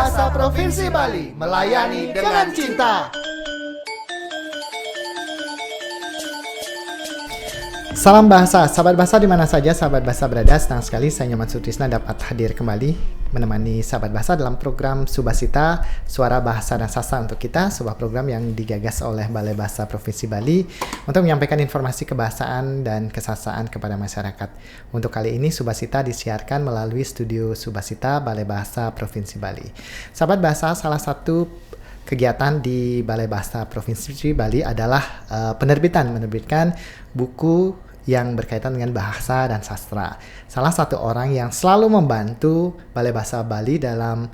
Bahasa Provinsi Bali, melayani dengan cinta. Salam bahasa, sahabat bahasa di mana saja sahabat bahasa berada. Senang sekali saya Nyoman Sutrisna dapat hadir kembali menemani sahabat bahasa dalam program Subasita, Suara Bahasa dan Sastra untuk kita, sebuah program yang digagas oleh Balai Bahasa Provinsi Bali untuk menyampaikan informasi kebahasaan dan kesastraan kepada masyarakat. Untuk kali ini Subasita disiarkan melalui studio Subasita Balai Bahasa Provinsi Bali. Sahabat bahasa, salah satu kegiatan di Balai Bahasa Provinsi Bali adalah menerbitkan buku yang berkaitan dengan bahasa dan sastra. Salah satu orang yang selalu membantu Balai Bahasa Bali dalam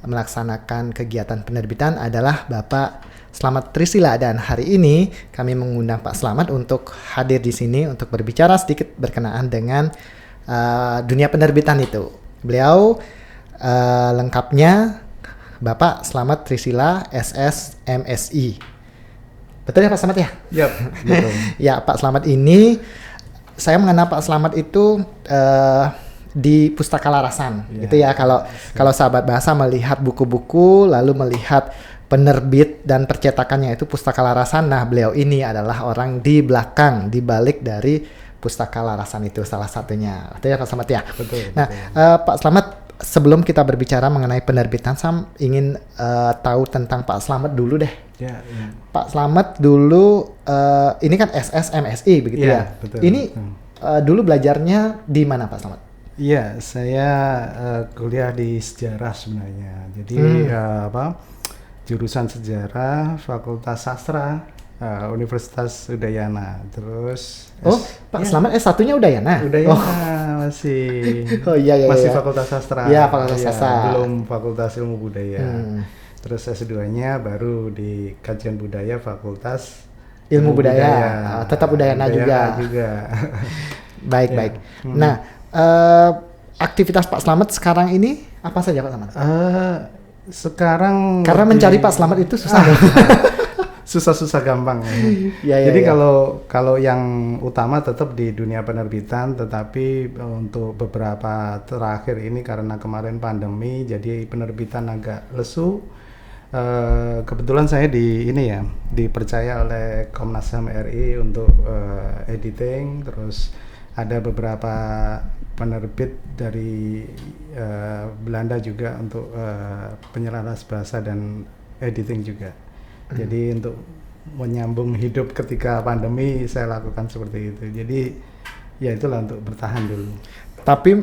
melaksanakan kegiatan penerbitan adalah Bapak Slamet Trisila, dan hari ini kami mengundang Pak Slamet untuk hadir di sini untuk berbicara sedikit berkenaan dengan dunia penerbitan itu. Beliau lengkapnya Bapak Slamet Trisila SS MSI. Betul ya Pak Slamet ya? Yap, betul. Ya, Pak Slamet ini saya mengenal Pak Slamet itu di Pustaka Larasan, gitu ya. Kalau sahabat bahasa melihat buku-buku, lalu melihat penerbit dan percetakannya itu Pustaka Larasan. Nah, beliau ini adalah orang di belakang, di balik dari Pustaka Larasan itu salah satunya. Betul ya Pak Slamet ya? Betul. Nah, Pak Slamet, sebelum kita berbicara mengenai penerbitan, saya ingin tahu tentang Pak Slamet dulu deh. Ya. Pak Slamet dulu ini kan SSMSI begitu ya. Betul. Ini dulu belajarnya di mana Pak Slamet? Iya, saya kuliah di sejarah sebenarnya. Jadi jurusan sejarah, Fakultas Sastra, Universitas Udayana. Terus Pak Slamet S1-nya Udayana. Masih. Masih Fakultas Sastra. Iya, Fakultas Sastra. Belum Fakultas Ilmu Budaya. Terus S2-nya baru di Kajian Budaya Fakultas Ilmu Budaya. Tetap Udayana juga. Baik. Nah, aktivitas Pak Slamet sekarang ini apa saja Pak Slamet? Sekarang karena mencari Pak Slamet itu susah. Susah gampang. Jadi kalau yang utama tetap di dunia penerbitan, tetapi untuk beberapa terakhir ini karena kemarin pandemi, jadi penerbitan agak lesu. Kebetulan saya dipercaya oleh Komnas HAM RI untuk editing, terus ada beberapa penerbit dari Belanda juga untuk penyelaras bahasa dan editing juga. Jadi untuk menyambung hidup ketika pandemi saya lakukan seperti itu. Jadi ya itulah untuk bertahan dulu. Tapi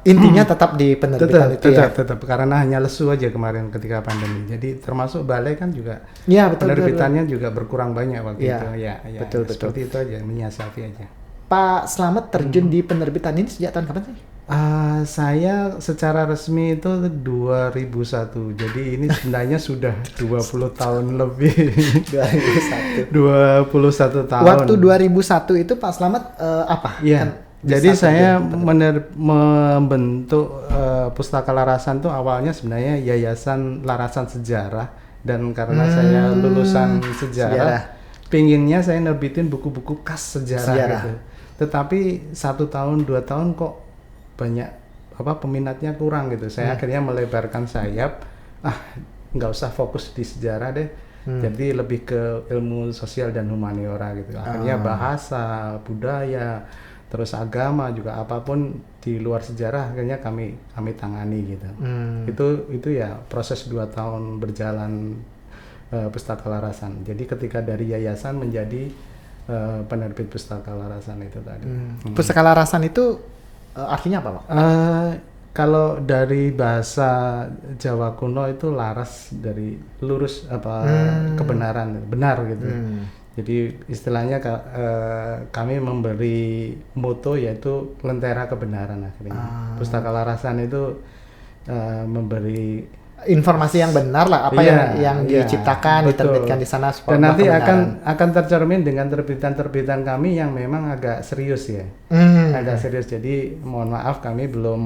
intinya tetap di penerbitan tetap karena hanya lesu aja kemarin ketika pandemi. Jadi termasuk balai kan juga penerbitannya juga berkurang banyak waktu itu. Betul. Seperti itu aja, menyiasati aja. Pak Slamet terjun di penerbitan ini sejak tahun kapan sih? Saya secara resmi itu 2001. Jadi ini sebenarnya sudah 20 tahun lebih. 2001 tahun. Waktu 2001 itu Pak Slamet apa? Iya. Jadi saya membentuk Pustaka Larasan itu awalnya sebenarnya Yayasan Larasan Sejarah, dan karena saya lulusan sejarah, pinginnya saya nerbitin buku-buku khas sejarah. Gitu. Tetapi 1 tahun 2 tahun kok banyak peminatnya kurang gitu. Saya akhirnya melebarkan sayap, nggak usah fokus di sejarah deh. Jadi lebih ke ilmu sosial dan humaniora gitu. Akhirnya bahasa, budaya, terus agama juga, apapun di luar sejarah akhirnya kami tangani gitu. Itu ya proses 2 tahun berjalan Pustaka Larasan. Jadi ketika dari yayasan menjadi penerbit Pustaka Larasan itu tadi. Pustaka Larasan itu artinya apa Pak? Kalau dari bahasa Jawa kuno itu laras, dari lurus kebenaran, benar gitu. Jadi istilahnya kami memberi moto yaitu lentera kebenaran akhirnya. Pustaka Larasan itu memberi informasi yang benar lah, apa yang diciptakan, diterbitkan di sana. Dan nanti akan tercermin dengan terbitan-terbitan kami yang memang agak serius ya. Agak serius. Jadi mohon maaf kami belum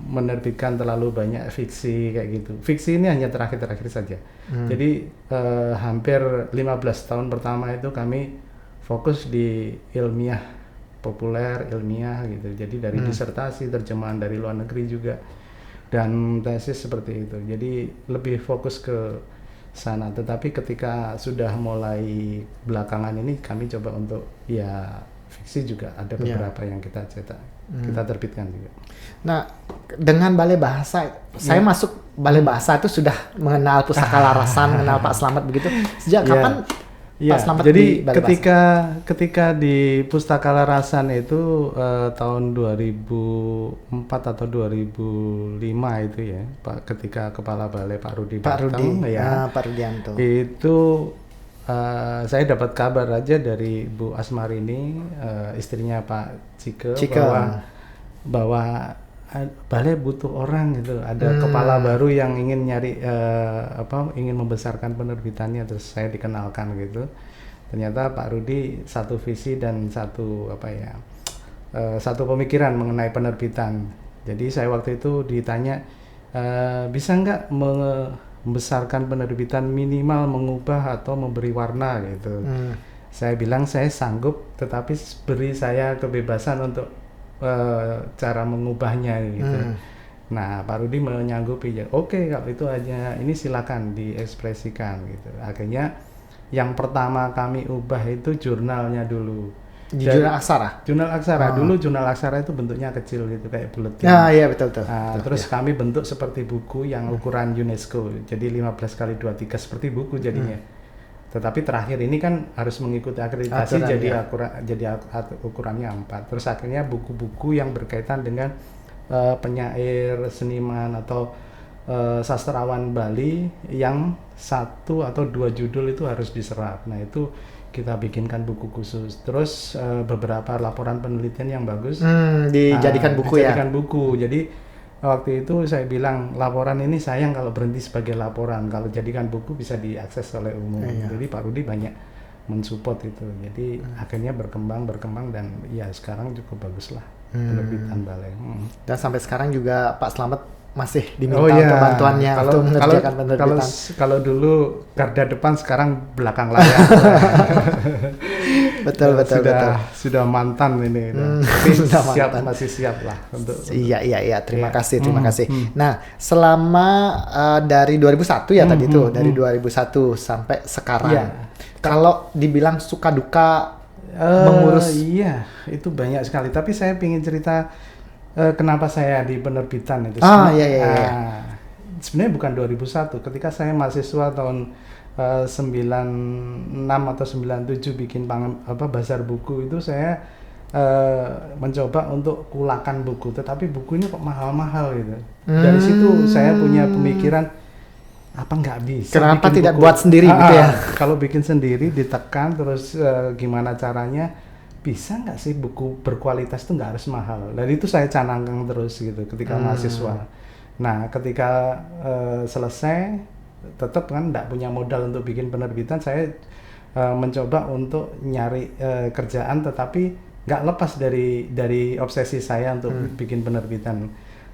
menerbitkan terlalu banyak fiksi kayak gitu. Fiksi ini hanya terakhir-terakhir saja. Jadi hampir 15 tahun pertama itu kami fokus di ilmiah populer, ilmiah gitu. Jadi dari disertasi, terjemahan dari luar negeri juga. dan tesis seperti itu. Jadi lebih fokus ke sana. Tetapi ketika sudah mulai belakangan ini kami coba untuk ya fiksi juga ada beberapa yang kita cetak, kita terbitkan juga. Nah, dengan Balai Bahasa, saya masuk Balai Bahasa itu sudah mengenal Pustaka Larasan, mengenal Pak Slamet begitu. Sejak kapan Pak Slamet jadi di Balai Bahasa? ketika di Pustaka Larasan itu tahun 2004 atau 2005 itu ya, ketika Kepala Balai Pak Rudi datang, Pak Rudianto. Itu saya dapat kabar aja dari Bu Asmarini, istrinya Pak Cike. bahwa balai butuh orang gitu, ada kepala baru yang ingin nyari ingin membesarkan penerbitannya, terus saya dikenalkan gitu. Ternyata Pak Rudi satu visi dan satu pemikiran mengenai penerbitan. Jadi saya waktu itu ditanya bisa nggak membesarkan penerbitan, minimal mengubah atau memberi warna gitu. Saya bilang saya sanggup, tetapi beri saya kebebasan untuk cara mengubahnya gitu. Nah, Pak Rudi menyanggupi ya. Oke, kalau itu aja ini silakan diekspresikan gitu. Akhirnya yang pertama kami ubah itu jurnalnya dulu. Jurnal Aksara. Jurnal Aksara. Dulu jurnal Aksara itu bentuknya kecil gitu kayak buletin. Iya betul. Terus kami bentuk seperti buku yang ukuran UNESCO. Jadi 15x23 seperti buku jadinya. Tetapi terakhir ini kan harus mengikuti akreditasi, jadi ukurannya 4. Terus akhirnya buku-buku yang berkaitan dengan penyair, seniman atau sastrawan Bali yang 1 atau 2 judul itu harus diserap. Nah itu kita bikinkan buku khusus. Terus beberapa laporan penelitian yang bagus dijadikan buku. Jadi waktu itu saya bilang laporan ini sayang kalau berhenti sebagai laporan, kalau jadikan buku bisa diakses oleh umum. Jadi Pak Rudi banyak mensupport itu. Jadi akhirnya berkembang dan ya sekarang cukup bagus lah penerbitan balai. Dan sampai sekarang juga Pak Slamet masih diminta untuk bantuannya untuk mengerjakan penerbitan. Kalau dulu garda depan, sekarang belakang layar. betul. Sudah mantan ini. Tapi masih siap lah untuk. Iya. Terima kasih. Nah, selama dari 2001 ya tadi itu, dari 2001 sampai sekarang. Kalau dibilang suka duka mengurus. Iya, itu banyak sekali. Tapi saya ingin cerita kenapa saya di penerbitan itu. Sebenarnya bukan 2001. Ketika saya mahasiswa tahun 96 atau 97 bikin bazar buku itu, saya mencoba untuk kulakan buku, tetapi bukunya kok mahal-mahal gitu. Dari situ saya punya pemikiran, apa nggak bisa? Kenapa tidak buat sendiri gitu ya? Kalau bikin sendiri ditekan terus gimana caranya? Bisa nggak sih buku berkualitas itu nggak harus mahal? Dan itu saya canangkan terus gitu ketika mahasiswa. Nah, ketika selesai, tetap kan nggak punya modal untuk bikin penerbitan, saya mencoba untuk nyari kerjaan, tetapi nggak lepas dari obsesi saya untuk bikin penerbitan.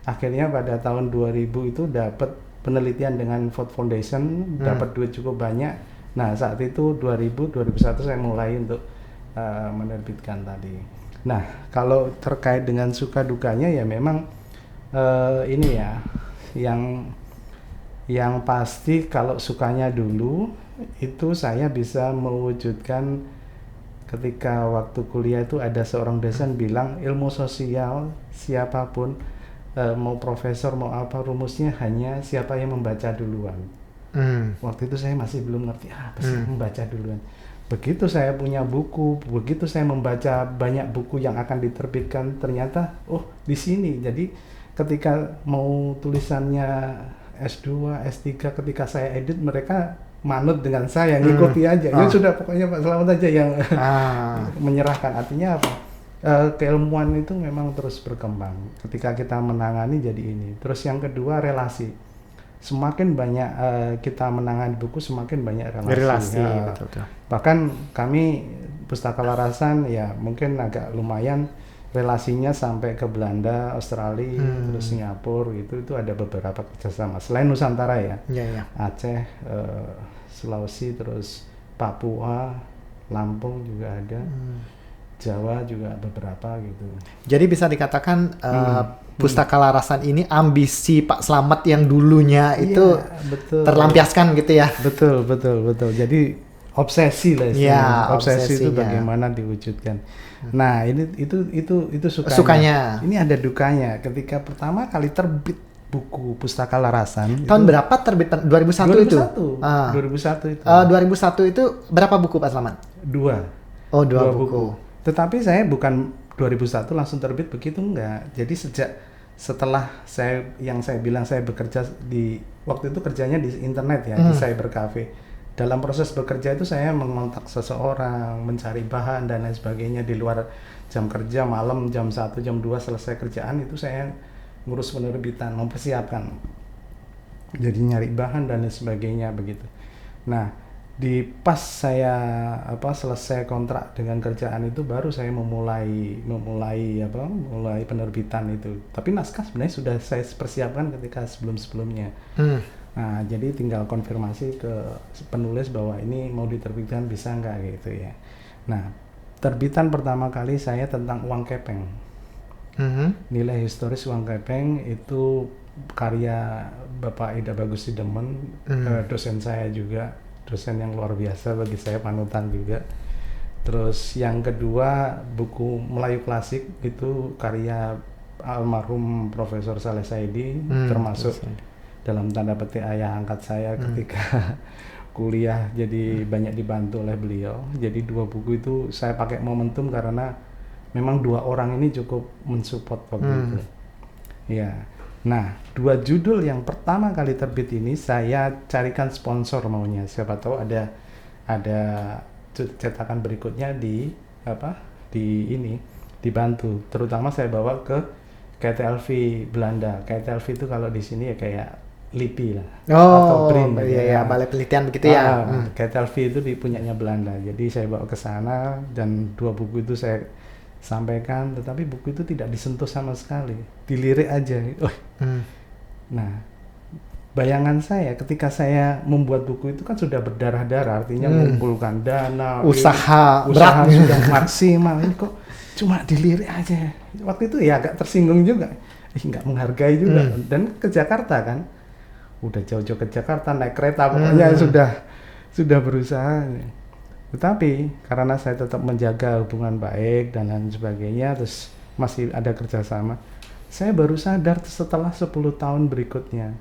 Akhirnya pada tahun 2000 itu dapat penelitian dengan Ford Foundation, dapat duit cukup banyak. Nah, saat itu 2001 saya mulai untuk menerbitkan tadi. Nah, kalau terkait dengan suka dukanya ya memang ini ya, yang pasti kalau sukanya dulu itu saya bisa mewujudkan ketika waktu kuliah itu ada seorang dosen bilang ilmu sosial siapapun mau profesor mau apa rumusnya hanya siapa yang membaca duluan. Waktu itu saya masih belum ngerti apa sih membaca duluan. Begitu saya punya buku, begitu saya membaca banyak buku yang akan diterbitkan, ternyata di sini. Jadi ketika mau tulisannya S2, S3, ketika saya edit mereka manut dengan saya, ngikuti aja. Ya sudah, pokoknya Pak Slamet aja yang menyerahkan. Artinya apa? Keilmuan itu memang terus berkembang. Ketika kita menangani jadi ini. Terus yang kedua relasi. Semakin banyak kita menangani buku, semakin banyak relasi. Betul. Bahkan kami Pustaka Larasan ya mungkin agak lumayan relasinya sampai ke Belanda, Australia, terus Singapura itu ada beberapa kerjasama. Selain Nusantara ya, Aceh, Sulawesi, terus Papua, Lampung juga ada. Jawa juga beberapa gitu. Jadi bisa dikatakan Pustaka Larasan ini ambisi Pak Slamet yang dulunya itu betul. terlampiaskan gitu ya. Betul. Jadi obsesi lah istilahnya. Obsesi itu bagaimana diwujudkan. Nah, itu sukanya. Ini ada dukanya. Ketika pertama kali terbit buku Pustaka Larasan. Tahun berapa terbit? 2001 itu? 2001 itu. 2001 itu berapa buku Pak Slamet? 2. Oh, 2 buku. Tetapi saya bukan 2001 langsung terbit begitu, enggak. Jadi setelah saya bilang saya bekerja waktu itu kerjanya di internet ya, di cyber cafe. Dalam proses bekerja itu saya mengontak seseorang, mencari bahan dan lain sebagainya di luar jam kerja, malam jam 1, jam 2 selesai kerjaan itu saya ngurus penerbitan, mempersiapkan. Jadi nyari bahan dan lain sebagainya begitu. Nah, pas saya selesai kontrak dengan kerjaan itu baru saya memulai penerbitan itu. Tapi naskah sebenarnya sudah saya persiapkan ketika sebelumnya. Nah, jadi tinggal konfirmasi ke penulis bahwa ini mau diterbitkan bisa nggak gitu ya. Nah, terbitan pertama kali saya tentang uang kepeng. Nilai historis uang kepeng itu karya Bapak Ida Bagus Sidemen, dosen saya juga, dosen yang luar biasa bagi saya, panutan juga. Terus yang kedua buku Melayu Klasik itu karya almarhum Profesor Saleh Saidi, termasuk dalam tanda petik ayah angkat saya ketika kuliah, jadi banyak dibantu oleh beliau. Jadi 2 buku itu saya pakai momentum karena memang 2 orang ini cukup mensupport waktu itu. Ya. Nah, 2 judul yang pertama kali terbit ini saya carikan sponsor maunya. Siapa tahu ada cetakan berikutnya dibantu. Terutama saya bawa ke KTLV Belanda. KTLV itu kalau di sini ya kayak LIPI lah. Atau BRIN. Iya, balai penelitian begitu ya. KTLV itu punyanya Belanda. Jadi saya bawa ke sana dan 2 buku itu saya sampaikan, tetapi buku itu tidak disentuh sama sekali, dilirik aja. Nah, bayangan saya ketika saya membuat buku itu kan sudah berdarah-darah, artinya mengumpulkan dana, usaha berat sudah maksimal. Ini kok cuma dilirik aja. Waktu itu ya agak tersinggung juga, nggak menghargai juga. Dan ke Jakarta kan, udah jauh-jauh ke Jakarta naik kereta, pokoknya sudah berusaha. Tetapi karena saya tetap menjaga hubungan baik dan lain sebagainya, terus masih ada kerjasama, saya baru sadar setelah 10 tahun berikutnya.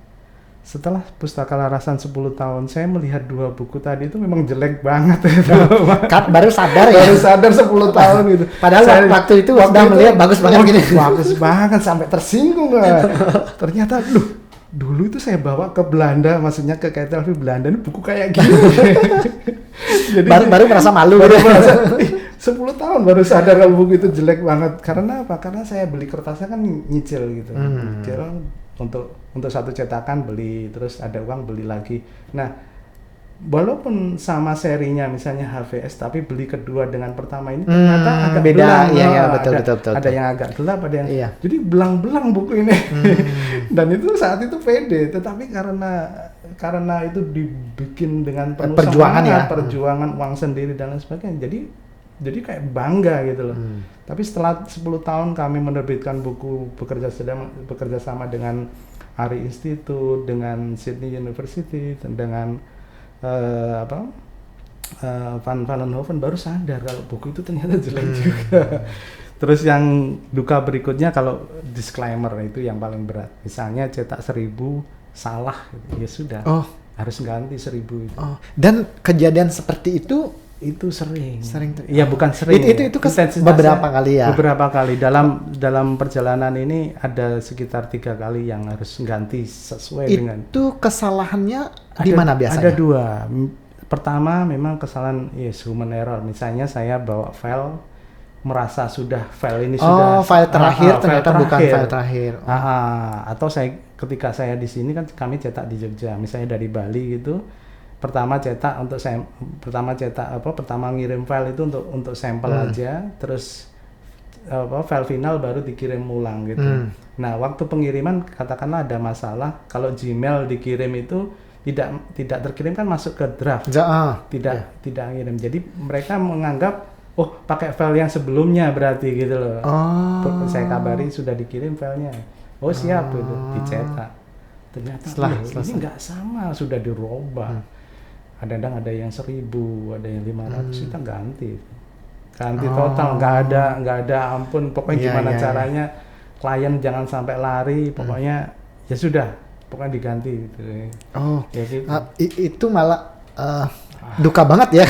Setelah Pustaka Larasan 10 tahun, saya melihat 2 buku tadi itu memang jelek banget. Baru sadar ya? Baru sadar 10 tahun gitu. Padahal waktu itu sudah melihat bagus banget gini. Bagus banget, sampai tersinggung. Ternyata, dulu itu saya bawa ke Belanda, maksudnya ke KTLV Belanda, ini buku kayak gini. Jadi baru merasa malu. 10 tahun baru sadar kalau buku itu jelek banget. Karena apa? Karena saya beli kertasnya kan nyicil gitu. Nyicil untuk 1 cetakan beli, terus ada uang beli lagi. Nah, walaupun sama serinya misalnya HVS, tapi beli kedua dengan pertama ini ternyata agak beda. belang. Iya, betul. Ada yang agak gelap, ada yang jadi belang-belang buku ini. Dan itu saat itu pede, tetapi karena itu dibikin dengan penuh perjuangan uang sendiri dan lain sebagainya. Jadi kayak bangga gitu loh. Tapi setelah 10 tahun kami menerbitkan buku bekerja sama dengan Ari Institute, dengan Sydney University, dengan Van Vollenhoven, baru sadar kalau buku itu ternyata jelek juga. Terus yang duka berikutnya, kalau disclaimer itu yang paling berat. Misalnya cetak 1000 salah, ya sudah, harus ganti 1000 itu. Dan kejadian seperti itu sering. Iya, bukan sering. Itu beberapa kali ya. Beberapa kali dalam perjalanan ini ada sekitar 3 kali yang harus ganti sesuai dengan. Itu kesalahannya di mana biasanya? Ada 2. Pertama memang kesalahan human error. Misalnya saya bawa file, merasa file ini sudah file terakhir ternyata bukan file terakhir. Atau ketika saya di sini kan kami cetak di Jogja, misalnya dari Bali gitu. Pertama ngirim file itu untuk sampel aja, terus file final baru dikirim ulang gitu. Nah, waktu pengiriman katakanlah ada masalah, kalau Gmail dikirim itu tidak terkirim kan masuk ke draft. Tidak ngirim. Jadi mereka menganggap oh pakai file yang sebelumnya berarti gitu loh. Oh. Saya kabari sudah dikirim filenya. Oh siap gitu, dicetak. Ternyata ini nggak sama, sudah dirubah. Kadang-kadang ada yang 1.000, ada yang 500, kita ganti total, nggak ada ampun. Pokoknya gimana caranya klien jangan sampai lari, pokoknya ya sudah, pokoknya diganti gitu. Ya gitu. Itu malah duka banget ya.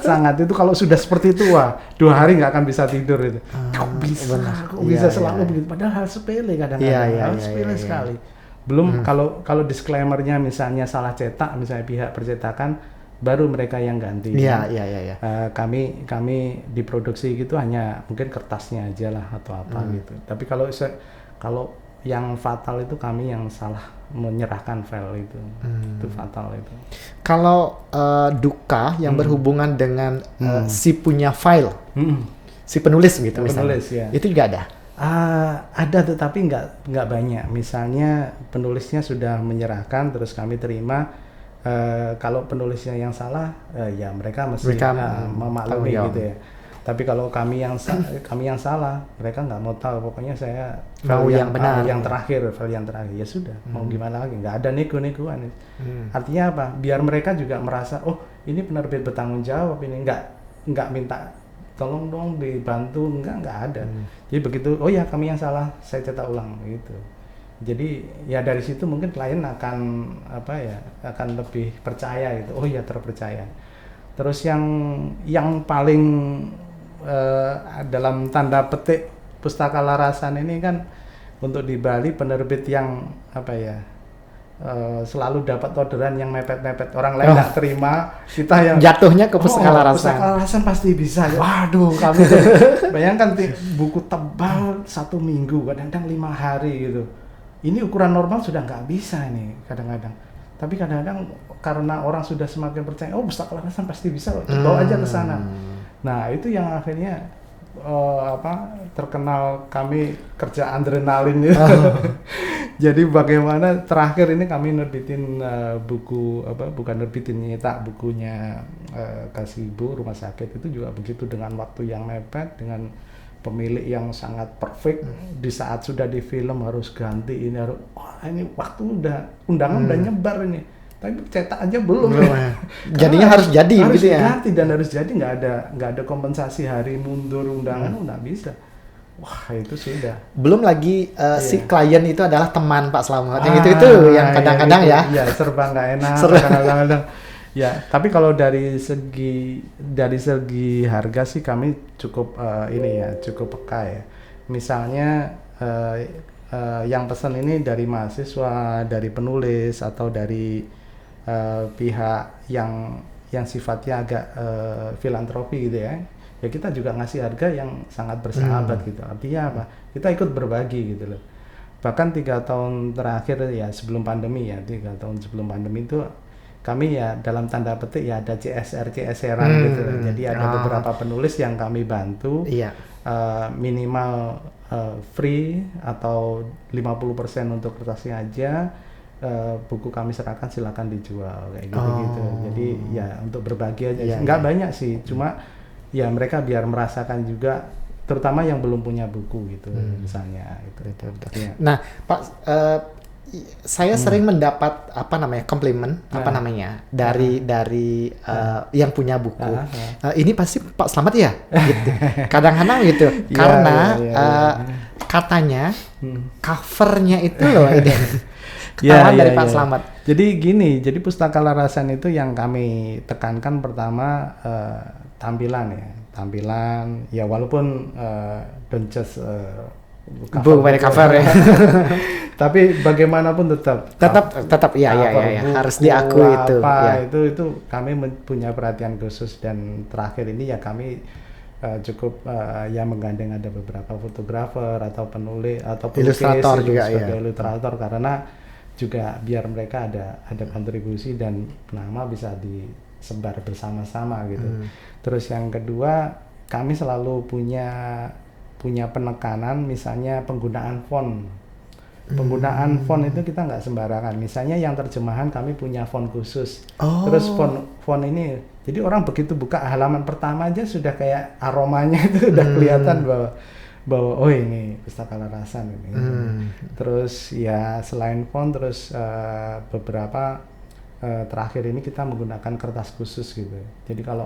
sangat itu kalau sudah seperti itu, wah 2 hari nggak akan bisa tidur itu. Kok bisa selalu begitu, padahal hal sepele kadang-kadang, hal sepele sekali. Belum kalau disclaimernya misalnya salah cetak, misalnya pihak percetakan, baru mereka yang ganti. Kami diproduksi gitu hanya mungkin kertasnya aja lah atau apa gitu. Tapi kalau yang fatal itu kami yang salah menyerahkan file itu. Itu fatal itu. Kalau duka yang berhubungan dengan si punya file, si penulis gitu misalnya, itu juga ada? Ada, tetapi nggak banyak. Misalnya penulisnya sudah menyerahkan, terus kami terima. Kalau penulisnya yang salah, ya mereka mesti memaklumi gitu ya. Tapi kalau kami yang salah, mereka nggak mau tahu. Pokoknya saya mau yang benar, yang terakhir, file yang terakhir. Ya sudah, mau gimana lagi? Nggak ada nego-negoan. Artinya apa? Biar mereka juga merasa, oh ini penerbit bertanggung jawab, ini nggak minta tolong dong dibantu, nggak ada. Jadi begitu, oh ya kami yang salah, saya cetak ulang gitu. Jadi ya dari situ mungkin klien akan lebih percaya gitu. Oh ya terpercaya. Terus yang paling dalam tanda petik Pustaka Larasan ini kan untuk di Bali penerbit yang selalu dapat orderan yang mepet-mepet, orang lain nggak terima, kita yang jatuhnya ke Pustaka Larasan. Pustaka Larasan pasti bisa. Waduh, kami bayangkan buku tebal 1 minggu, kadang-kadang 5 hari gitu. Ini ukuran normal sudah nggak bisa ini kadang-kadang. Tapi kadang-kadang karena orang sudah semakin percaya, oh Pustaka Larasan pasti bisa, bawa aja ke sana. Nah itu yang akhirnya terkenal kami kerja adrenalin itu. Jadi bagaimana terakhir ini kami nerbitin buku bukan nerbitin, nyetak bukunya Kasibu Rumah Sakit itu juga begitu, dengan waktu yang mepet, dengan pemilik yang sangat perfect. Di saat sudah di film harus ganti ini, harus ini waktu undangan udah nyebar ini, tapi cetak aja belum. Jadinya harus jadi gitu ya. Harus diganti dan harus jadi, nggak ada kompensasi hari mundur undangan, nggak bisa. Wah itu sudah. Belum lagi si klien itu adalah teman Pak Slamet. Yang itu yang kadang-kadang ya. Iya serba nggak enak. Kadang-kadang. Ya, tapi kalau dari segi harga sih kami cukup cukup peka ya. Misalnya yang pesan ini dari mahasiswa, dari penulis, atau dari pihak yang sifatnya agak filantropi gitu ya. Ya kita juga ngasih harga yang sangat bersahabat gitu. Artinya apa? Kita ikut berbagi gitu loh. Bahkan 3 tahun terakhir ya sebelum pandemi ya, 3 tahun sebelum pandemi itu kami ya dalam tanda petik ya ada CSR-an gitu. Jadi ada beberapa penulis yang kami bantu, minimal free atau 50% untuk kertasnya aja. Buku kami serahkan, silakan dijual kayak gitu-gitu. Jadi ya untuk berbagi aja. Nggak banyak sih, cuma ya mereka biar merasakan juga, terutama yang belum punya buku gitu misalnya itu. Ya. Nah Pak, saya sering mendapat komplimen dari yang punya buku. Ini pasti Pak Slamet ya gitu. Kadang-kadang gitu karena katanya covernya itu loh ini ketahuan dari Pak Slamet. Jadi gini, jadi Pustaka Larasan itu yang kami tekankan pertama tampilan ya, walaupun don't just cover ya. Tapi bagaimanapun tetap ya harus diakui itu. Itu kami punya perhatian khusus, dan terakhir ini ya kami cukup menggandeng ada beberapa fotografer atau penulis atau ilustrator juga ilustrator, karena juga biar mereka ada kontribusi dan nama bisa disebar bersama-sama gitu. Terus yang kedua, kami selalu punya penekanan misalnya penggunaan font. Penggunaan font itu kita nggak sembarangan. Misalnya yang terjemahan kami punya font khusus. Terus font ini, jadi orang begitu buka halaman pertama aja sudah kayak aromanya itu udah kelihatan bahwa oh ini Pustaka Larasan ini. Terus ya selain font, terus beberapa terakhir ini kita menggunakan kertas khusus gitu. Jadi kalau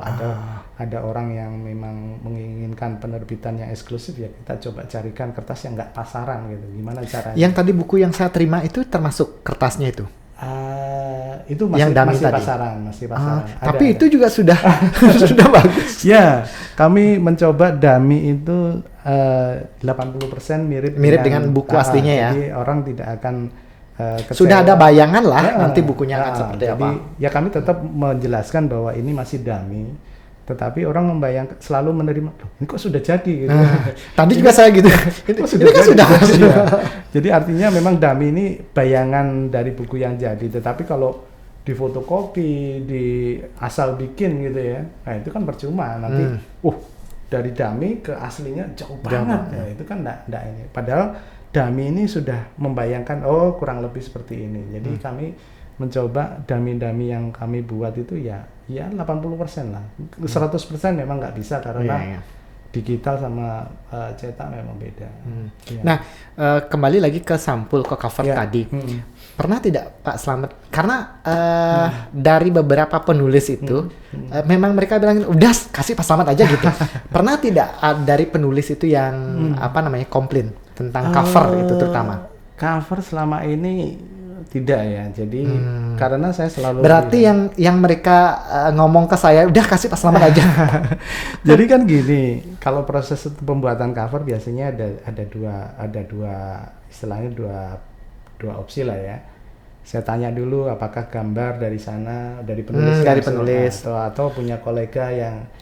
ada orang yang memang menginginkan penerbitan yang eksklusif, ya kita coba carikan kertas yang nggak pasaran gitu. Gimana caranya? Yang tadi buku yang saya terima itu termasuk kertasnya itu? Itu masih pasaran. Tapi itu juga sudah sudah bagus. Ya, kami mencoba dummy itu 80% mirip dengan buku aslinya ya. Jadi orang tidak akan sudah ada bayangan lah nanti bukunya akan seperti jadi, apa. Ya kami tetap menjelaskan bahwa ini masih dummy, tetapi orang membayangkan selalu menerima, ini kok sudah jadi gitu. Tadi juga saya gitu. Ini kan sudah. Ya. Jadi artinya memang dummy ini bayangan dari buku yang jadi, tetapi kalau di fotokopi, di asal bikin gitu ya, nah itu kan percuma nanti. Dari dummy ke aslinya jauh banget. Ya, itu kan enggak ini. Padahal dummy ini sudah membayangkan kurang lebih seperti ini. Jadi kami mencoba dummy-dummy yang kami buat itu ya 80% lah. 100% memang nggak bisa karena digital sama cetak memang beda. Ya. Nah, kembali lagi ke sampul, ke cover tadi. Pernah tidak Pak Slamet? Karena dari beberapa penulis itu memang mereka bilang udah kasih Pak Slamet aja gitu. Pernah tidak dari penulis itu yang komplain tentang cover itu terutama? Cover selama ini tidak ya. Jadi karena saya selalu berarti yang mereka ngomong ke saya udah kasih Pak Slamet aja. Jadi kan gini, kalau proses pembuatan cover biasanya ada dua istilahnya dua opsi lah ya. Saya tanya dulu apakah gambar dari sana, dari penulis, atau punya kolega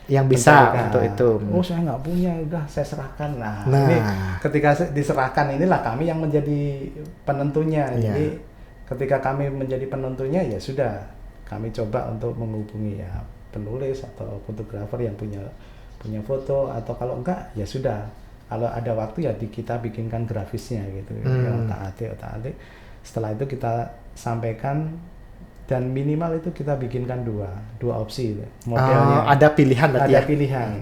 yang bisa untuk itu. Saya nggak punya, udah saya serahkan. Nah, ini ketika diserahkan inilah kami yang menjadi penentunya. Jadi ketika kami menjadi penentunya, ya sudah kami coba untuk menghubungi ya penulis atau fotografer yang punya foto, atau kalau enggak ya sudah, kalau ada waktu ya kita bikinkan grafisnya gitu, otak-atik. Setelah itu kita sampaikan, dan minimal itu kita bikinkan dua opsi modelnya. Ada pilihan berarti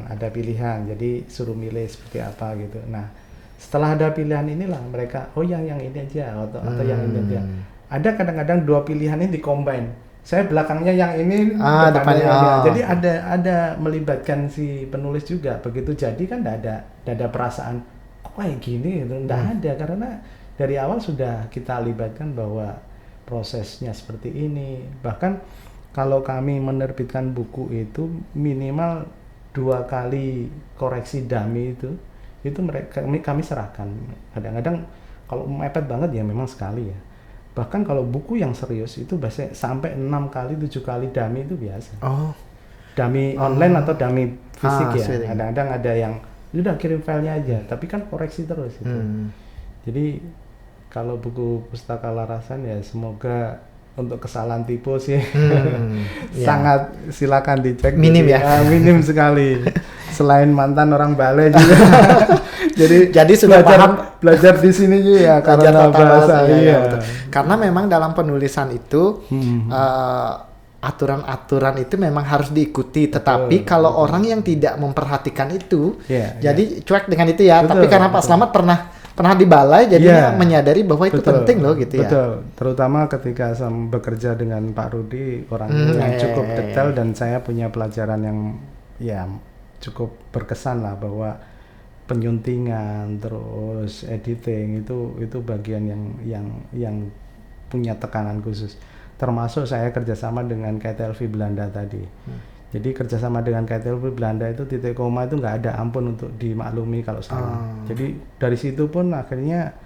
ada pilihan. Jadi suruh milih seperti apa gitu. Nah, setelah ada pilihan inilah mereka yang ini aja atau yang ini aja. Ada kadang-kadang dua pilihan ini di-combine. Saya belakangnya yang ini, depannya. Jadi ada melibatkan si penulis juga. Begitu jadi kan enggak ada perasaan kok kayak gini gitu. Enggak ada, karena dari awal sudah kita libatkan bahwa prosesnya seperti ini. Bahkan kalau kami menerbitkan buku itu minimal 2 kali koreksi dummy itu kami serahkan. Kadang-kadang kalau mepet banget ya memang sekali ya. Bahkan kalau buku yang serius itu biasanya sampai 6 kali 7 kali dummy itu biasa. Dummy online atau dummy fisik ya. Kadang-kadang ada yang udah kirim filenya aja, tapi kan koreksi terus itu. Jadi kalau buku Pustaka Larasan ya semoga untuk kesalahan tipe sih sangat silakan dicek. Minim ya. Minim sekali. Selain mantan orang balai juga. jadi sudah belajar di sini juga ya karena bahasa Karena memang dalam penulisan itu aturan-aturan itu memang harus diikuti, tetapi kalau orang yang tidak memperhatikan itu jadi cuek dengan itu ya. Tapi karena Pak Slamet pernah di balai, jadinya menyadari bahwa itu penting loh gitu ya. Betul, terutama ketika saya bekerja dengan Pak Rudi, orang yang cukup detail, dan saya punya pelajaran yang cukup berkesan lah, bahwa penyuntingan terus editing itu bagian yang punya tekanan khusus. Termasuk saya kerjasama dengan KTLV Belanda tadi. Jadi kerjasama dengan KTLV Belanda itu titik koma itu nggak ada ampun untuk dimaklumi kalau salah. Jadi dari situ pun akhirnya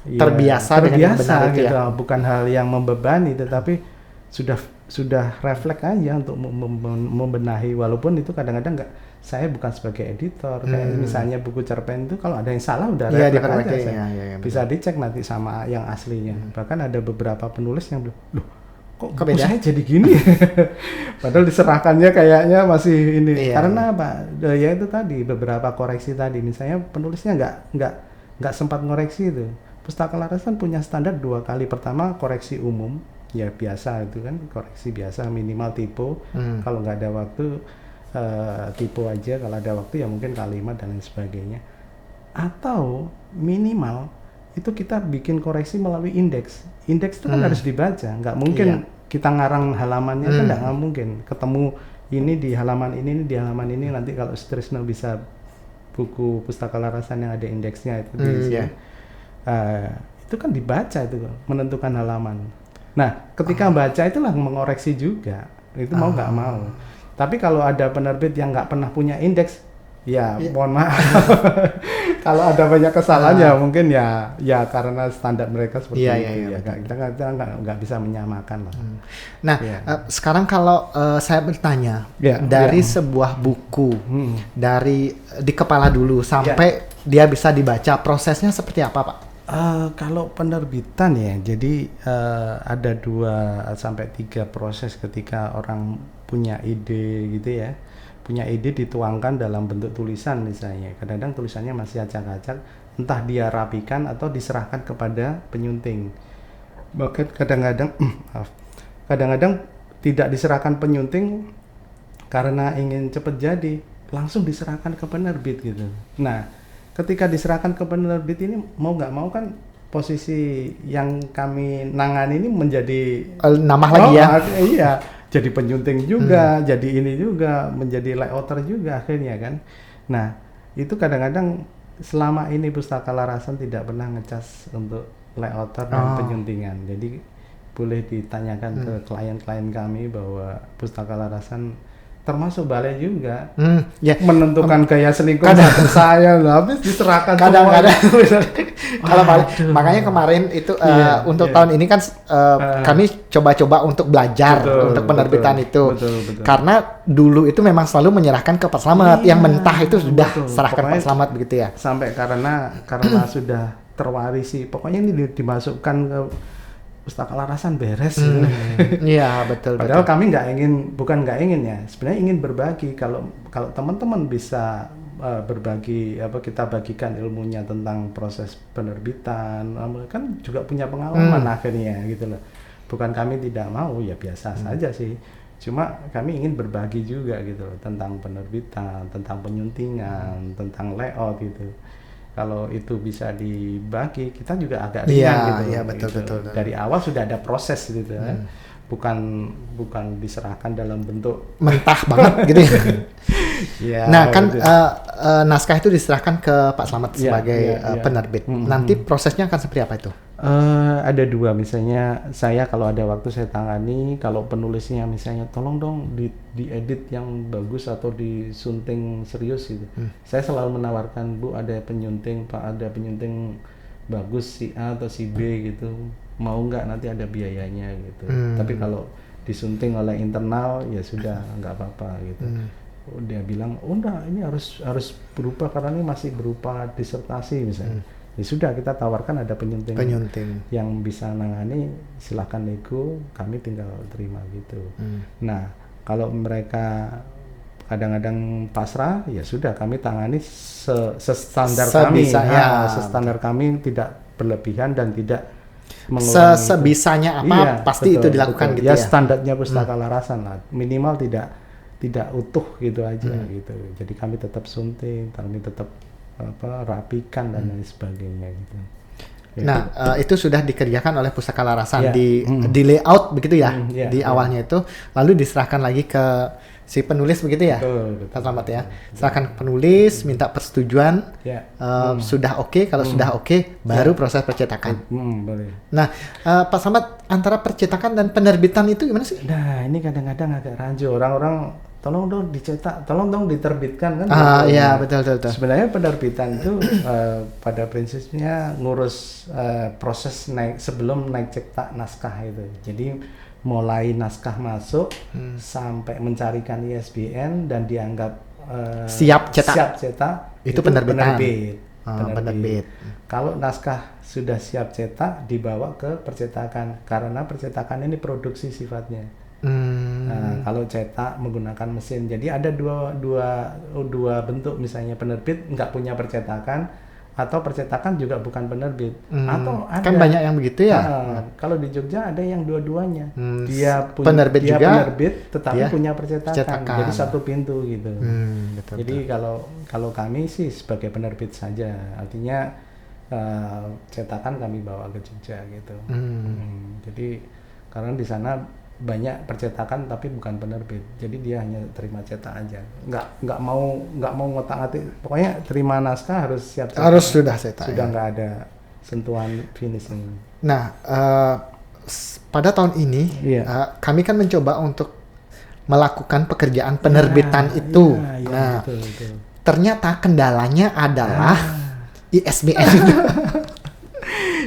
terbiasa dengan benar gitu. Ya. Bukan hal yang membebani, tetapi sudah refleks aja untuk membenahi. Walaupun itu kadang-kadang saya bukan sebagai editor. Kayak misalnya buku cerpen itu kalau ada yang salah udah refleks aja. Bisa dicek nanti sama yang aslinya. Bahkan ada beberapa penulis yang bilang, loh kok buku saya jadi gini? Padahal diserahkannya kayaknya masih ini. Karena apa? Ya itu tadi beberapa koreksi tadi. Misalnya penulisnya nggak sempat ngoreksi itu. Pustaka Larasan punya standar 2 kali. Pertama koreksi umum, ya biasa itu kan, koreksi biasa minimal typo. Kalau nggak ada waktu typo aja, kalau ada waktu ya mungkin kalimat dan lain sebagainya. Atau minimal itu kita bikin koreksi melalui indeks. Indeks itu kan harus dibaca, nggak mungkin kita ngarang halamannya kan nggak mungkin. Ketemu ini di halaman ini di halaman ini, nanti kalau Sutrisno bisa buku Pustaka Larasan yang ada indeksnya itu di sini. Itu kan dibaca itu menentukan halaman. Nah, ketika baca itulah mengoreksi juga. Itu mau nggak mau. Tapi kalau ada penerbit yang nggak pernah punya indeks, ya mohon maaf. Kalau ada banyak kesalahan ya mungkin ya karena standar mereka seperti itu. Kita nggak bisa menyamakan lah. Nah, sekarang kalau saya bertanya dari sebuah buku dari di kepala dulu sampai dia bisa dibaca, prosesnya seperti apa, Pak? Kalau penerbitan ya, jadi ada 2 sampai 3 proses ketika orang punya ide gitu ya. Punya ide dituangkan dalam bentuk tulisan misalnya. Kadang-kadang tulisannya masih acak-acak, entah dia rapikan atau diserahkan kepada penyunting. Bahkan kadang-kadang tidak diserahkan penyunting karena ingin cepat jadi, langsung diserahkan ke penerbit gitu. Nah, ketika diserahkan ke penerbit ini mau nggak mau kan posisi yang kami nangani ini menjadi nambah lagi ya. Iya, jadi penyunting juga, jadi ini juga, menjadi layouter juga akhirnya kan. Nah, itu kadang-kadang selama ini Pustaka Larasan tidak pernah ngecas untuk layouter dan penyuntingan. Jadi boleh ditanyakan ke klien-klien kami bahwa Pustaka Larasan termasuk balai juga menentukan gaya selingkuh saya, habis diserahkan kadang-kadang kalau balai. Makanya kemarin itu untuk tahun ini kan kami coba-coba untuk belajar untuk penerbitan itu. Betul. Karena dulu itu memang selalu menyerahkan ke Pak Slamet, yang mentah itu sudah serahkan Pak Slamet begitu ya. Sampai karena sudah terwarisi, pokoknya ini dimasukkan ke Pustaka Larasan beres. Iya, betul. Padahal kami bukan nggak ingin ya. Sebenarnya ingin berbagi. Kalau teman-teman bisa berbagi, kita bagikan ilmunya tentang proses penerbitan, kan juga punya pengalaman akhirnya gitu loh. Bukan kami tidak mau, ya biasa saja sih. Cuma kami ingin berbagi juga gitu loh, tentang penerbitan, tentang penyuntingan, tentang layout gitu. Kalau itu bisa dibagi, kita juga agak ringan gitu. Iya, betul. Dari awal sudah ada proses gitu kan. Bukan diserahkan dalam bentuk mentah banget gitu ya. Nah, kan naskah itu diserahkan ke Pak Slamet sebagai penerbit. Nanti prosesnya akan seperti apa itu? Ada 2, misalnya saya kalau ada waktu saya tangani, kalau penulisnya misalnya tolong dong diedit yang bagus atau disunting serius gitu. Saya selalu menawarkan, Bu, ada penyunting, Pak, ada penyunting bagus si A atau si B gitu, mau nggak, nanti ada biayanya gitu. Tapi kalau disunting oleh internal ya sudah nggak apa-apa gitu. Dia bilang, oh enggak, ini harus berubah karena ini masih berupa disertasi misalnya. Ya sudah, kita tawarkan ada penyunting yang bisa nangani, silahkan nego, kami tinggal terima gitu. Nah, kalau mereka kadang-kadang pasrah, ya sudah kami tangani sestandar kami. Sestandar kami, tidak berlebihan dan tidak mengurangi. Sebisanya apa pasti itu dilakukan gitu ya. Ya standarnya Pustaka Larasan lah, minimal tidak utuh gitu aja gitu. Jadi kami tetap sunting, kami tetap rapikan dan lain sebagainya gitu. Nah, itu sudah dikerjakan oleh Pustaka Larasan di layout begitu ya, di awalnya itu, lalu diserahkan lagi ke si penulis begitu ya, Pak Slamet ya. Serahkan ke penulis, minta persetujuan, sudah oke, kalau sudah oke, baru proses percetakan. Boleh. Nah, Pak Slamet, antara percetakan dan penerbitan itu gimana sih? Nah, ini kadang-kadang agak rancu, orang-orang tolong dong dicetak, tolong dong diterbitkan kan? Iya, betul. Sebenarnya penerbitan itu pada prinsipnya ngurus proses sebelum naik cetak naskah itu. Jadi mulai naskah masuk sampai mencarikan ISBN dan dianggap siap cetak itu penerbit. Kalau naskah sudah siap cetak, dibawa ke percetakan karena percetakan ini produksi sifatnya. Nah, kalau cetak menggunakan mesin, jadi ada dua bentuk, misalnya penerbit nggak punya percetakan atau percetakan juga bukan penerbit. Atau ada, kan banyak yang begitu ya. Kalau di Jogja ada yang dua-duanya. Dia penerbit dia juga, penerbit tetapi punya percetakan. Jadi satu pintu gitu. Betul, jadi kalau kami sih sebagai penerbit saja. Artinya cetakan kami bawa ke Jogja gitu. Jadi karena di sana banyak percetakan tapi bukan penerbit, jadi dia hanya terima cetak aja, nggak mau ngotak-atik, pokoknya terima naskah harus siap cetak. Harus sudah cetak, sudah nggak ada sentuhan finishing. Nah, pada tahun ini kami kan mencoba untuk melakukan pekerjaan penerbitan itu. Nah, betul. Ternyata kendalanya adalah ISBN.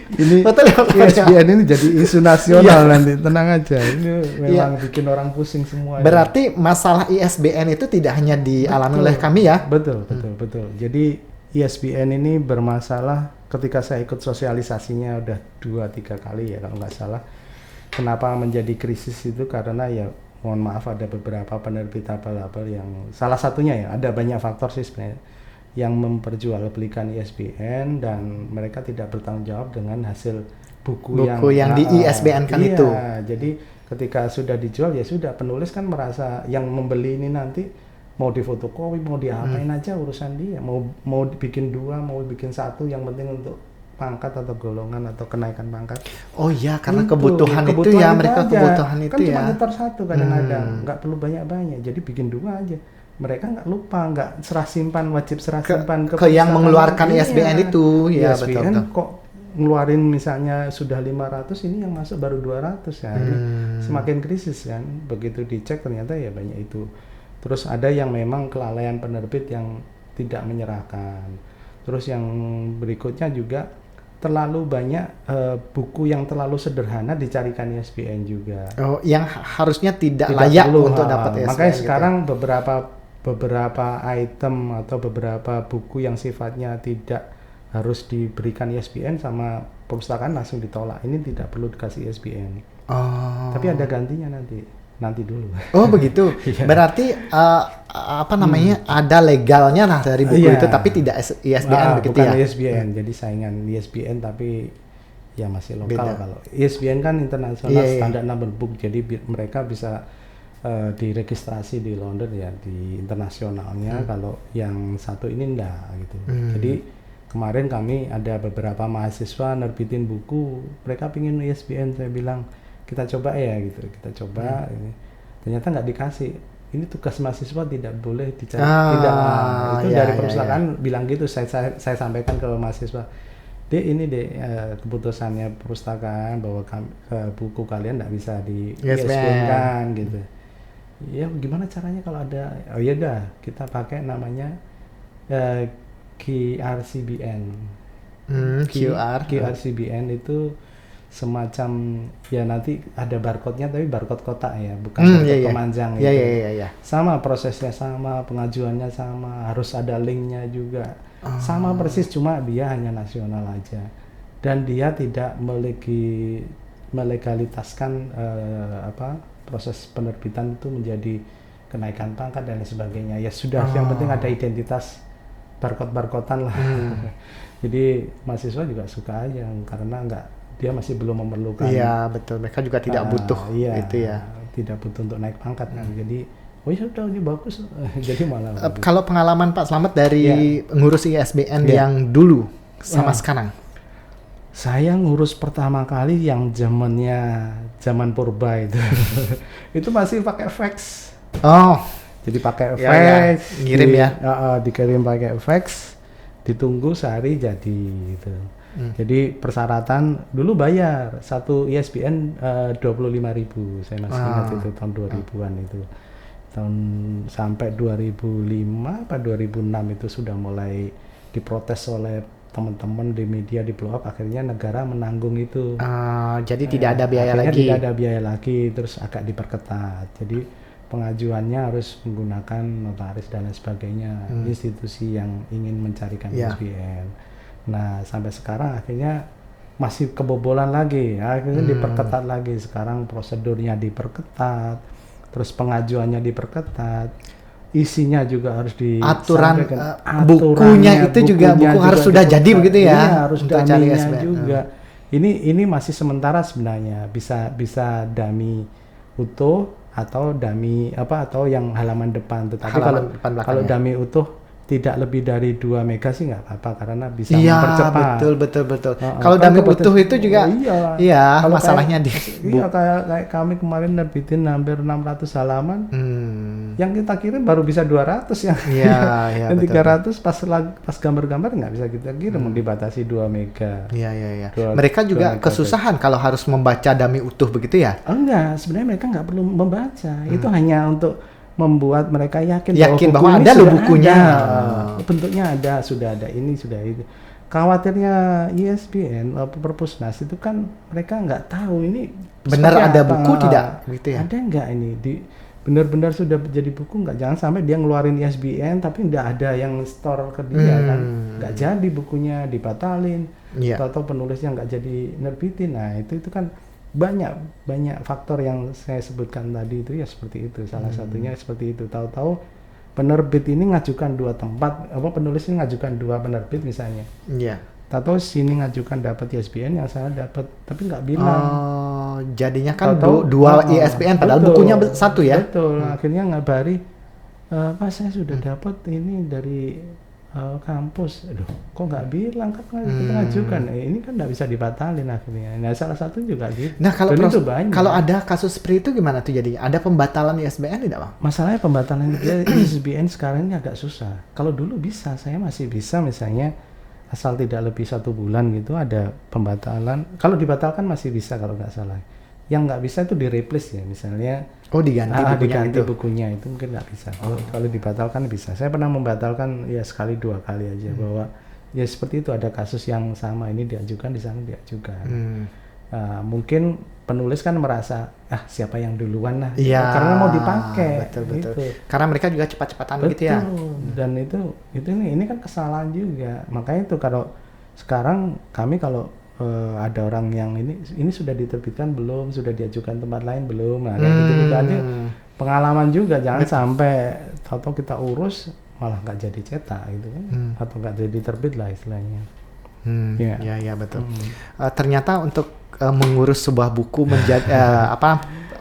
Ini ISBN ini jadi isu nasional nanti, tenang aja. Ini memang bikin orang pusing semua. Berarti masalah ISBN itu tidak hanya dialami oleh kami ya? Betul. Jadi ISBN ini bermasalah ketika saya ikut sosialisasinya udah 2-3 kali ya kalau nggak salah. Kenapa menjadi krisis itu karena ya mohon maaf ada beberapa penerbit abal-abal yang salah satunya ya, ada banyak faktor sih sebenarnya yang memperjualbelikan ISBN dan mereka tidak bertanggung jawab dengan hasil buku yang di ISBN kan itu. Jadi ketika sudah dijual ya sudah, penulis kan merasa yang membeli ini nanti mau difotokopi, mau diapain aja urusan dia, mau bikin 2, mau bikin 1, yang penting untuk pangkat atau golongan atau kenaikan pangkat. Oh iya, karena kebutuhan itu ya, mereka aja. Kebutuhan itu kan ya. Kan cuma nyetor 1 kadang-kadang, nggak perlu banyak-banyak, jadi bikin 2 aja. Mereka nggak lupa, nggak serah simpan, wajib serah simpan ke yang mengeluarkan ISBN itu. Ya, ISBN betul. Kok ngeluarin misalnya sudah 500, ini yang masuk baru 200 ya. Jadi semakin krisis kan. Begitu dicek ternyata ya banyak itu. Terus ada yang memang kelalaian penerbit yang tidak menyerahkan. Terus yang berikutnya juga terlalu banyak buku yang terlalu sederhana dicarikan ISBN juga. Oh, yang harusnya tidak layak perlu, untuk dapat ISBN. Makanya gitu. Sekarang beberapa item atau beberapa buku yang sifatnya tidak harus diberikan ISBN sama perpustakaan langsung ditolak. Ini tidak perlu dikasih ISBN. Tapi ada gantinya nanti dulu. Oh begitu. Berarti ada legalnya lah dari buku itu, tapi tidak ISBN begitu bukan ya? ISBN. Jadi saingan ISBN tapi ya masih lokal. Beda. Kalau ISBN kan internasional standar number book, jadi mereka bisa diregistrasi di London ya, di internasionalnya. Kalau yang satu ini enggak gitu. Jadi kemarin kami ada beberapa mahasiswa nerbitin buku, mereka pingin ISBN, saya bilang kita coba ya gitu, kita coba. Ternyata nggak dikasih. Ini tugas mahasiswa, tidak boleh dicari, tidak itu dari perpustakaan bilang gitu. Saya sampaikan ke mahasiswa, ini keputusannya perpustakaan bahwa buku kalian nggak bisa di ISBN kan gitu. Ya gimana caranya kalau ada? Oh ya udah, kita pakai namanya QRCBN. QRCBN itu semacam ya nanti ada barcode-nya tapi barcode kotak ya, bukan barcode pemanjang gitu. Iya. Sama prosesnya, sama pengajuannya, sama harus ada linknya juga. Sama persis, cuma dia hanya nasional aja. Dan dia tidak melegalitaskan proses penerbitan itu menjadi kenaikan pangkat dan lain sebagainya. Ya sudah, yang penting ada identitas barcode-barcodean lah. Jadi mahasiswa juga suka aja karena dia masih belum memerlukan. Iya betul, mereka juga tidak butuh itu ya. Tidak butuh untuk naik pangkat kan. Jadi oh ya udah, ini bagus. Jadi malah. Kalau pengalaman Pak Slamet dari ngurus ISBN yang dulu sama sekarang? Saya ngurus pertama kali yang zaman purba itu. Itu masih pakai fax. Oh. Jadi pakai fax. Ngirim ya. Dikirim pakai fax. Ditunggu sehari jadi gitu. Jadi persyaratan dulu bayar satu ISBN 25.000. Saya masih ingat itu tahun 2000-an itu. Tahun sampai 2005 atau 2006 itu sudah mulai diprotes oleh teman-teman di media, di blow up, akhirnya negara menanggung itu. Jadi tidak ada biaya lagi. Tidak ada biaya lagi, terus agak diperketat. Jadi pengajuannya harus menggunakan notaris dan lain sebagainya, institusi yang ingin mencarikan ISBN. Nah sampai sekarang akhirnya masih kebobolan lagi, akhirnya diperketat lagi. Sekarang prosedurnya diperketat, terus pengajuannya diperketat. isinya juga harus aturan disampaikan. bukunya itu juga buku harus sudah jadi begitu ya, iya, harus untuk cari dummy-nya SBN. juga. Ini masih sementara sebenarnya, bisa dummy utuh atau dummy atau yang halaman depan. Tetapi kalau dummy utuh tidak lebih dari 2 mega sih nggak apa-apa karena bisa mempercepat. Betul. Kalau dummy utuh itu juga iya kalau masalahnya kayak kami kemarin nerbitin hampir 600 halaman. Yang kita kirim baru bisa 200 ya. Iya, dan 300 pas gambar-gambar nggak bisa kita kirim, dibatasi 2 mega. Iya. Mereka juga kesusahan kalau harus membaca dummy utuh begitu ya? Enggak, sebenarnya mereka nggak perlu membaca. Itu hanya untuk membuat mereka yakin bahwa ada loh bukunya. Bentuknya ada, sudah ada ini, sudah itu. Khawatirnya ISBN Perpusnas itu kan mereka nggak tahu ini benar ada buku tidak gitu ya. Ada nggak ini benar-benar sudah jadi buku nggak? Jangan sampai dia ngeluarin ISBN tapi nggak ada yang store ke dia kan, nggak jadi bukunya, dibatalin atau penulisnya nggak jadi nerbitin. Nah itu kan banyak faktor yang saya sebutkan tadi itu ya seperti itu. Salah satunya seperti itu. Tahu-tahu penerbit ini ngajukan 2 tempat, penulis ini ngajukan 2 penerbit misalnya. Iya. Tahu sini ngajukan dapat ISBN, yang sana dapat tapi nggak bilang. Jadinya kan 2 ISBN padahal bukunya 1 ya. Betul. Akhirnya ngabari, Pak saya sudah dapat ini dari kampus. Aduh, kok nggak bilang kan kita ngajukan. Ini kan nggak bisa dibatalin akhirnya. Nah, salah satu juga gitu. Nah, kalau ada kasus seperti itu gimana tuh jadinya? Ada pembatalan ISBN tidak, Bang? Masalahnya pembatalan ISBN sekarang ini agak susah. Kalau dulu bisa, saya masih bisa misalnya asal tidak lebih 1 bulan gitu ada pembatalan. Kalau dibatalkan masih bisa kalau nggak salah. Yang nggak bisa itu di-replace ya, misalnya diganti bukunya itu mungkin nggak bisa. Kalau dibatalkan bisa. Saya pernah membatalkan ya sekali 2 kali aja, bahwa ya seperti itu, ada kasus yang sama, ini diajukan, di sana diajukan. Mungkin penulis kan merasa siapa yang duluan lah, karena mau dipakai. Betul. Gitu. Karena mereka juga cepat-cepatan gitu ya. Dan ini kan kesalahan juga. Makanya itu kalau sekarang kami kalau ada orang yang ini sudah diterbitkan belum, sudah diajukan tempat lain belum, nah kayak gitu ada pengalaman juga. Jangan sampai tahu kita urus malah nggak jadi cetak gitu kan, atau nggak jadi terbit lah istilahnya. Ya betul. Ternyata untuk mengurus sebuah buku menjadi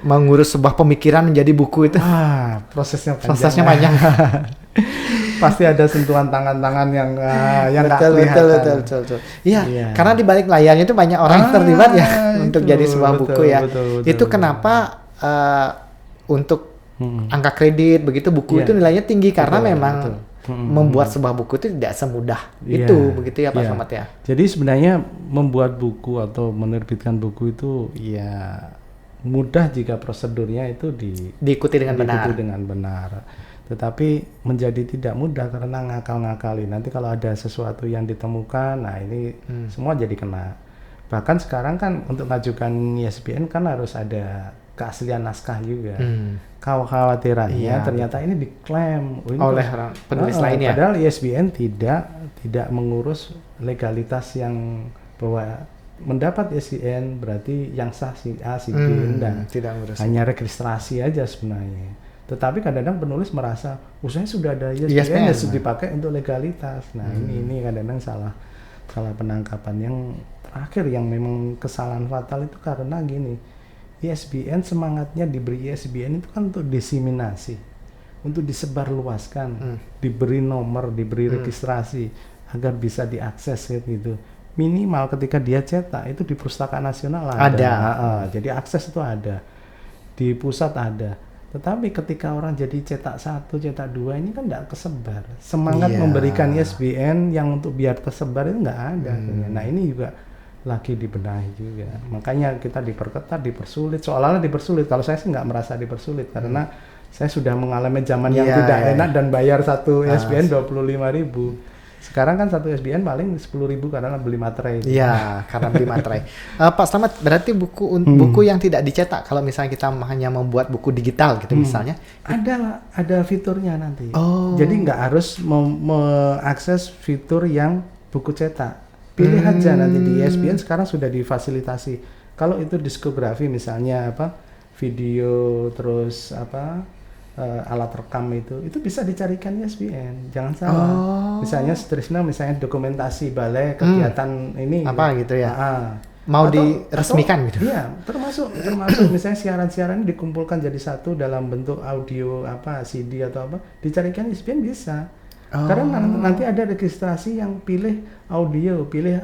mengurus sebuah pemikiran menjadi buku itu prosesnya panjang. Pasti ada sentuhan tangan-tangan yang nggak kelihatan. Betul. Iya, karena di balik layarnya itu banyak orang yang terlibat ya untuk jadi sebuah buku ya. Itu kenapa untuk angka kredit begitu buku itu nilainya tinggi karena memang membuat sebuah buku itu tidak semudah itu begitu ya Pak Slamet ya. Jadi sebenarnya membuat buku atau menerbitkan buku itu ya mudah jika prosedurnya itu diikuti dengan benar. Tetapi menjadi tidak mudah karena ngakal-ngakali. Nanti kalau ada sesuatu yang ditemukan, nah ini semua jadi kena. Bahkan sekarang kan untuk mengajukan ISBN kan harus ada keaslian naskah juga. Kekhawatirannya ternyata ini diklaim oleh penulis lainnya. Padahal ISBN tidak mengurus legalitas yang bahwa mendapat ISBN berarti yang sah si A, si B, tidak ngurus. Hanya registrasi aja sebenarnya. Tetapi kadang-kadang penulis merasa, saya sudah ada ISBN sudah dipakai untuk legalitas. Nah ini kadang-kadang salah penangkapan. Yang terakhir yang memang kesalahan fatal itu karena gini, ISBN semangatnya diberi ISBN itu kan untuk diseminasi, untuk disebarluaskan, diberi nomor, diberi registrasi agar bisa diakses gitu. Minimal ketika dia cetak itu di Perpustakaan Nasional ada. Jadi akses itu ada, di pusat ada. Tetapi ketika orang jadi cetak 1, cetak 2 ini kan tidak kesebar. Semangat memberikan ISBN yang untuk biar tersebar itu nggak ada. Nah ini juga lagi dibenahi juga. Makanya kita diperketat, dipersulit. Seolah-olah dipersulit. Kalau saya sih nggak merasa dipersulit karena saya sudah mengalami zaman yang tidak enak dan bayar satu ISBN 25.000. Sekarang kan satu ISBN paling 10.000 karena beli materai. Iya, karena beli materai. Pak Slamet, berarti buku yang tidak dicetak, kalau misalnya kita hanya membuat buku digital gitu misalnya. Ada fiturnya nanti. Jadi nggak harus mengakses fitur yang buku cetak. Pilih aja nanti di ISBN sekarang sudah difasilitasi. Kalau itu diskografi misalnya video terus alat rekam itu bisa dicarikan ISBN, jangan salah. Misalnya Sutrisno misalnya dokumentasi balai kegiatan ini apa gitu ya. Mau atau, diresmikan gitu. Iya, termasuk misalnya siaran-siaran dikumpulkan jadi satu dalam bentuk audio CD atau apa, dicarikan ISBN bisa. Karena nanti ada registrasi yang pilih audio, pilih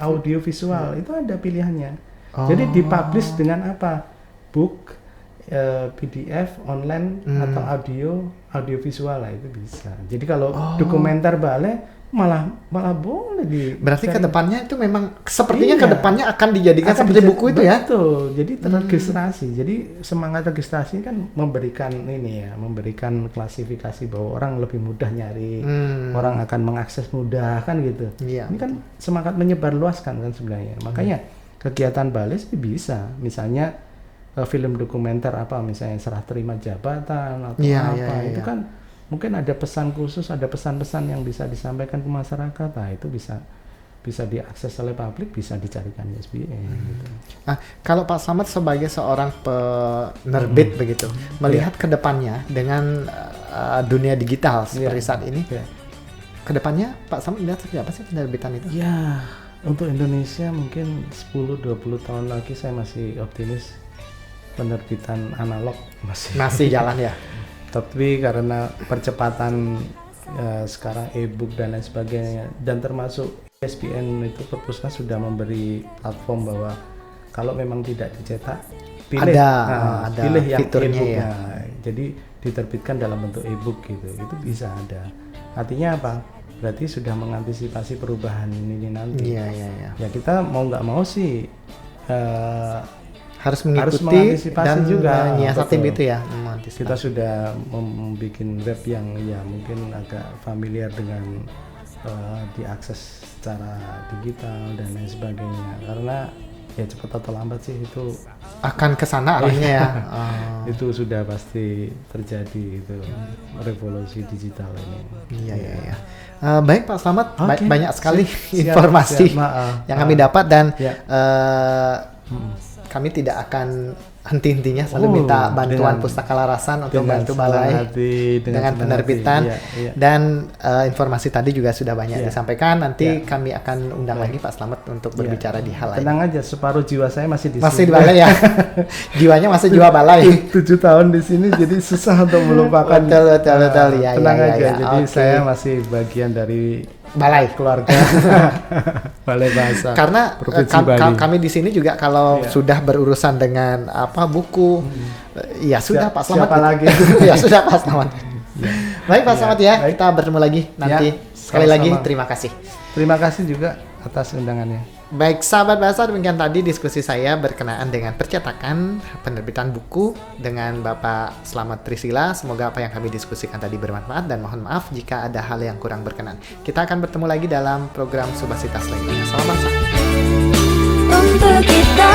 audio visual, itu ada pilihannya. Jadi dipublish dengan apa? Book, PDF, online atau audio visual lah, itu bisa. Jadi kalau dokumenter balai malah boleh berarti kedepannya itu memang sepertinya kedepannya akan dijadikan seperti buku itu ya. Betul. Jadi terregistrasi. Jadi semangat registrasi kan memberikan klasifikasi bahwa orang lebih mudah nyari, orang akan mengakses mudah kan gitu. Ini kan semangat menyebarluaskan kan sebenarnya. Makanya kegiatan balai sih bisa, misalnya film dokumenter misalnya serah terima jabatan atau itu kan mungkin ada pesan khusus, ada pesan-pesan yang bisa disampaikan ke masyarakat. Nah, itu bisa diakses oleh publik, bisa dicarikan ISBN gitu. Nah, kalau Pak Slamet sebagai seorang penerbit begitu, melihat ke depannya dengan dunia digital seperti saat ini, ke depannya Pak Slamet melihat seperti apa sih penerbitan itu? Ya, untuk Indonesia mungkin 10-20 tahun lagi saya masih optimis penerbitan analog masih jalan ya. Tapi karena percepatan sekarang e-book dan lain sebagainya, dan termasuk ISBN itu Perpusnas sudah memberi platform bahwa kalau memang tidak dicetak pilih yang fiturnya e-book ya. Jadi diterbitkan dalam bentuk e-book gitu, itu bisa ada. Artinya apa? Berarti sudah mengantisipasi perubahan ini nanti. Ya kita mau nggak mau sih harus mengikuti dan juga menyiasati gitu ya. Kita sudah membuat web yang ya mungkin agak familiar dengan diakses secara digital dan lain sebagainya, karena ya cepat atau lambat sih itu akan kesana arahnya ya. Itu sudah pasti terjadi, itu revolusi digital ini. Iya. Baik Pak Slamet, banyak sekali informasi yang kami dapat dan kami tidak akan henti-hentinya selalu minta bantuan Pustaka Larasan untuk bantu balai dengan penerbitan dan informasi tadi juga sudah banyak disampaikan. Nanti kami akan undang lagi Pak Slamet untuk berbicara di hal lain. Tenang aja, separuh jiwa saya masih di di balai ya. Jiwanya masih jiwa balai. 7 tahun di sini jadi susah untuk melupakan. Betul ya. Tenang aja. Jadi saya masih bagian dari balai keluarga balai bahasa. Karena kami di sini juga kalau sudah berurusan dengan buku, ya sudah Pak Slamet. Siapa lagi? Ya sudah Pak Slamet. Baik Pak Slamet ya, kita bertemu lagi nanti. Sekali lagi terima kasih. Terima kasih juga atas undangannya. Baik sahabat bahasa, demikian tadi diskusi saya berkenaan dengan percetakan penerbitan buku dengan Bapak Slamet Trisila. Semoga apa yang kami diskusikan tadi bermanfaat dan mohon maaf jika ada hal yang kurang berkenan. Kita akan bertemu lagi dalam program Subasita selanjutnya. Salam bahasa. Untuk kita